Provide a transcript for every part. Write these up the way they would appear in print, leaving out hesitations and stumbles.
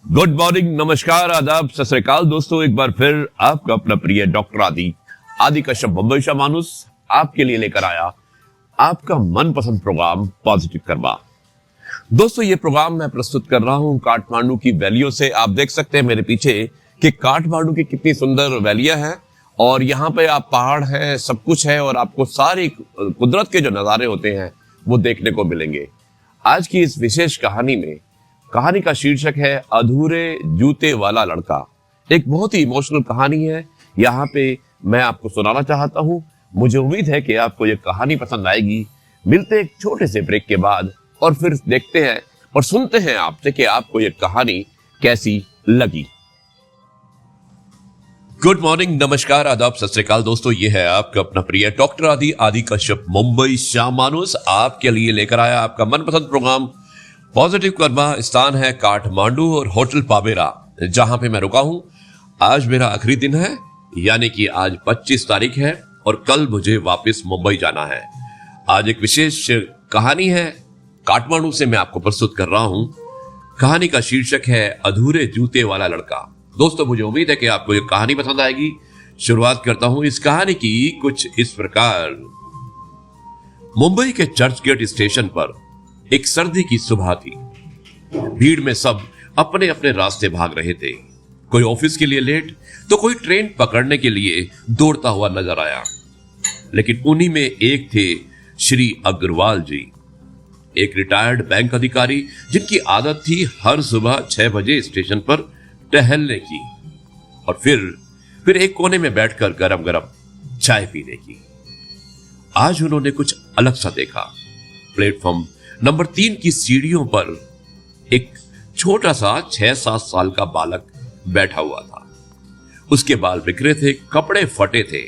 Good morning, नमस्कार, आदाब, सत श्री अकाल दोस्तों। एक बार फिर आपका अपना प्रिय डॉक्टर आदि कश्यप मुंबई का मानुस आपके लिए लेकर आया आपका मनपसंद प्रोग्राम पॉजिटिव कर्मा। दोस्तों, ये प्रोग्राम मैं प्रस्तुत कर रहा हूं काठमांडू की वैलियों से। आप देख सकते हैं मेरे पीछे कि काठमांडू की कितनी सुंदर वैलियां हैं और यहाँ पे आप पहाड़ हैं, सब कुछ है और आपको सारी कुदरत के जो नजारे होते हैं वो देखने को मिलेंगे। आज की इस विशेष कहानी का शीर्षक है अधूरे जूते वाला लड़का। एक बहुत ही इमोशनल कहानी है, यहाँ पे मैं आपको सुनाना चाहता हूँ। मुझे उम्मीद है कि आपको ये कहानी पसंद आएगी। मिलते हैं एक छोटे से ब्रेक के बाद और फिर देखते हैं और सुनते हैं आपसे कि आपको ये कहानी कैसी लगी। गुड मॉर्निंग, नमस्कार, आदाब, सत श्री अकाल दोस्तों। ये है आपका अपना प्रिय डॉक्टर आदि कश्यप मुंबई शाम मानुस आपके लिए लेकर आया आपका मनपसंद प्रोग्राम पॉजिटिव कर्मा। स्थान है काठमांडू और होटल पावेरा, जहां पे मैं रुका हूं। आज मेरा आखिरी दिन है, यानी कि आज 25 तारीख है और कल मुझे वापस मुंबई जाना है। आज एक विशेष कहानी है काठमांडू से मैं आपको प्रस्तुत कर रहा हूं। कहानी का शीर्षक है अधूरे जूते वाला लड़का। दोस्तों, मुझे उम्मीद है कि आपको ये कहानी पसंद आएगी। शुरुआत करता हूं इस कहानी की कुछ इस प्रकार। मुंबई के चर्च गेट स्टेशन पर एक सर्दी की सुबह थी। भीड़ में सब अपने अपने रास्ते भाग रहे थे। कोई ऑफिस के लिए लेट तो कोई ट्रेन पकड़ने के लिए दौड़ता हुआ नजर आया। लेकिन उन्हीं में एक थे श्री अग्रवाल जी, एक रिटायर्ड बैंक अधिकारी जिनकी आदत थी हर सुबह 6 बजे स्टेशन पर टहलने की और फिर एक कोने में बैठकर गरम गरम चाय पीने की। आज उन्होंने कुछ अलग सा देखा। प्लेटफॉर्म नंबर 3 की सीढ़ियों पर एक छोटा सा 6-7 साल का बालक बैठा हुआ था। उसके बाल बिखरे थे, कपड़े फटे थे,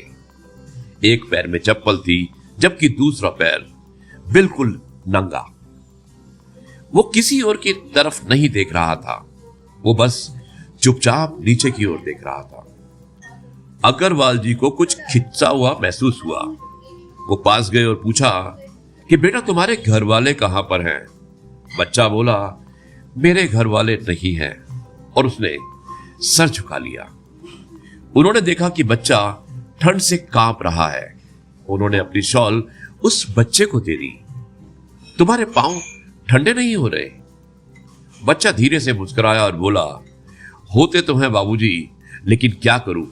एक पैर में चप्पल थी जबकि दूसरा पैर बिल्कुल नंगा। वो किसी और की तरफ नहीं देख रहा था, वो बस चुपचाप नीचे की ओर देख रहा था। अग्रवाल जी को कुछ खिंचा हुआ महसूस हुआ। वो पास गए और पूछा कि बेटा, तुम्हारे घर वाले कहां पर हैं? बच्चा बोला, मेरे घर वाले नहीं हैं, और उसने सर झुका लिया। उन्होंने देखा कि बच्चा ठंड से कांप रहा है। उन्होंने अपनी शॉल उस बच्चे को दे दी। तुम्हारे पांव ठंडे नहीं हो रहे? बच्चा धीरे से मुस्कुराया और बोला, होते तो हैं बाबूजी, लेकिन क्या करूं,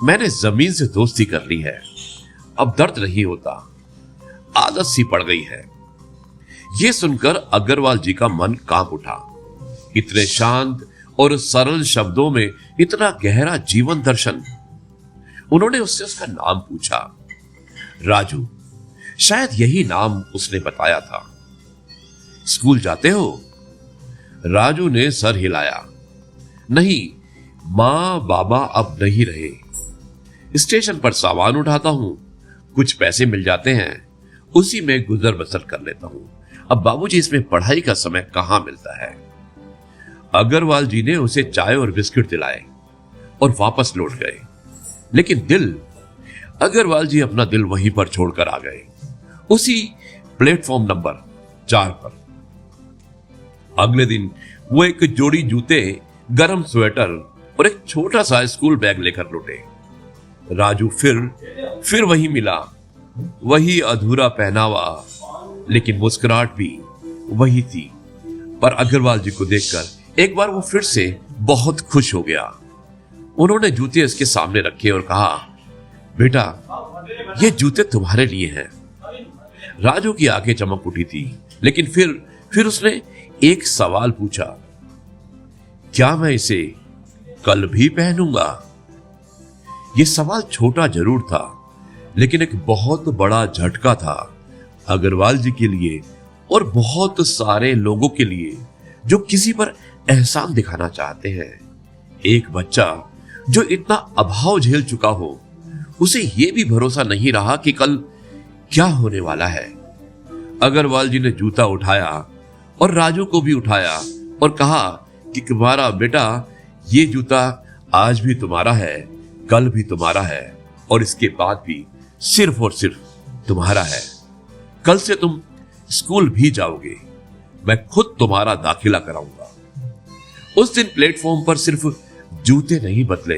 मैंने जमीन से दोस्ती कर ली है, अब दर्द नहीं होता, आदत सी पड़ गई है। यह सुनकर अग्रवाल जी का मन कांप उठा। इतने शांत और सरल शब्दों में इतना गहरा जीवन दर्शन। उन्होंने उससे उसका नाम पूछा। राजू, शायद यही नाम उसने बताया था। स्कूल जाते हो? राजू ने सर हिलाया। नहीं, मां बाबा अब नहीं रहे। स्टेशन पर सामान उठाता हूं, कुछ पैसे मिल जाते हैं, उसी में गुजर बसर कर लेता हूं। अब बाबूजी, इसमें पढ़ाई का समय कहां मिलता है। अग्रवाल जी ने उसे चाय और बिस्किट दिलाए और वापस लौट गए। लेकिन अग्रवाल जी अपना दिल वहीं पर छोड़कर आ गए, उसी प्लेटफॉर्म नंबर 4 पर। अगले दिन वो एक जोड़ी जूते, गरम स्वेटर और एक छोटा सा स्कूल बैग लेकर लौटे। राजू फिर वही मिला, वही अधूरा पहनावा, लेकिन मुस्कुराहट भी वही थी। पर अग्रवाल जी को देखकर एक बार वो फिर से बहुत खुश हो गया। उन्होंने जूते उसके सामने रखे और कहा, बेटा, ये जूते तुम्हारे लिए हैं। राजू की आंखें चमक उठी थी, लेकिन फिर उसने एक सवाल पूछा, क्या मैं इसे कल भी पहनूंगा? यह सवाल छोटा जरूर था, लेकिन एक बहुत बड़ा झटका था अग्रवाल जी के लिए और बहुत सारे लोगों के लिए जो किसी पर एहसान दिखाना चाहते हैं। एक बच्चा जो इतना अभाव झेल चुका हो, उसे यह भी भरोसा नहीं रहा कि कल क्या होने वाला है। अग्रवाल जी ने जूता उठाया और राजू को भी उठाया और कहा कि तुम्हारा बेटा, ये जूता आज भी तुम्हारा है, कल भी तुम्हारा है और इसके बाद भी सिर्फ और सिर्फ तुम्हारा है। कल से तुम स्कूल भी जाओगे, मैं खुद तुम्हारा दाखिला कराऊंगा। उस दिन प्लेटफॉर्म पर सिर्फ जूते नहीं बदले,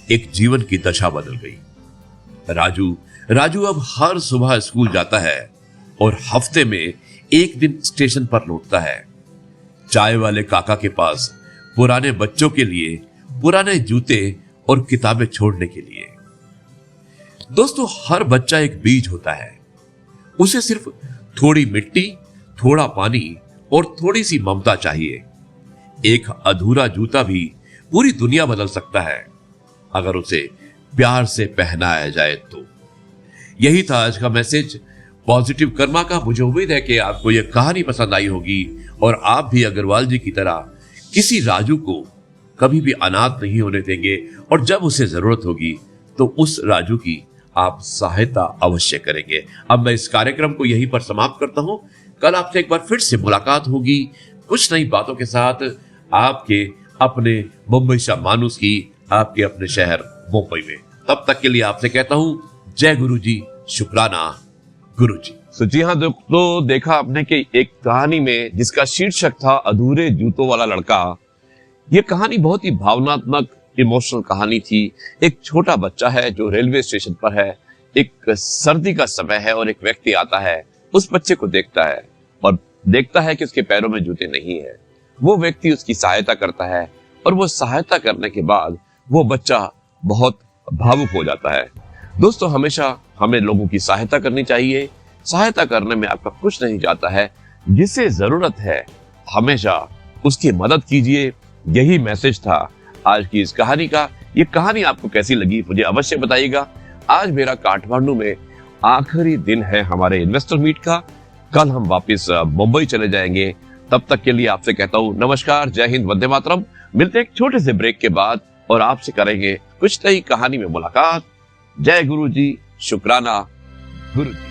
एक जीवन की दशा बदल गई। राजू अब हर सुबह स्कूल जाता है और हफ्ते में एक दिन स्टेशन पर लौटता है, चाय वाले काका के पास पुराने बच्चों के लिए पुराने जूते और किताबें छोड़ने के लिए। दोस्तों, हर बच्चा एक बीज होता है, उसे सिर्फ थोड़ी मिट्टी, थोड़ा पानी और थोड़ी सी ममता चाहिए। एक अधूरा जूता भी पूरी दुनिया बदल सकता है अगर उसे प्यार से पहनाया जाए तो। यही था आज का मैसेज पॉजिटिव कर्मा का। मुझे उम्मीद है कि आपको यह कहानी पसंद आई होगी और आप भी अग्रवाल जी की तरह किसी राजू को कभी भी अनाथ नहीं होने देंगे, और जब उसे जरूरत होगी तो उस राजू की आप सहायता अवश्य करेंगे। अब मैं इस कार्यक्रम को यहीं पर समाप्त करता हूं। कल आपसे एक बार फिर से मुलाकात होगी कुछ नई बातों के साथ, आपके अपने मुंबई शामानुस की, आपके अपने शहर मुंबई में। तब तक के लिए आपसे कहता हूं जय गुरु जी, शुक्राना गुरु जी। तो जी हाँ दोस्तों, देखा आपने कि एक कहानी में जिसका शीर्षक था अधूरे जूतों वाला लड़का, ये कहानी बहुत ही भावनात्मक इमोशनल कहानी थी। एक छोटा बच्चा है जो रेलवे स्टेशन पर है, एक सर्दी का समय है और एक व्यक्ति आता है, उस बच्चे को देखता है और देखता है कि उसके पैरों में जूते नहीं है। वो व्यक्ति उसकी सहायता करता है और वो सहायता करने के बाद वो बच्चा बहुत भावुक हो जाता है। दोस्तों, हमेशा हमें लोगों की सहायता करनी चाहिए। सहायता करने में आपका कुछ नहीं जाता है, जिसे जरूरत है हमेशा उसकी मदद कीजिए। यही मैसेज था आज की इस कहानी का। ये कहानी आपको कैसी लगी मुझे अवश्य बताइएगा। आज मेरा काठमांडू में आखिरी दिन है हमारे इन्वेस्टर मीट का। कल हम वापस मुंबई चले जाएंगे। तब तक के लिए आपसे कहता हूँ नमस्कार, जय हिंद, वंदे मातरम। मिलते एक छोटे से ब्रेक के बाद और आपसे करेंगे कुछ नई कहानी में मुलाकात। जय गुरु जी, शुक्राना गुरु जी।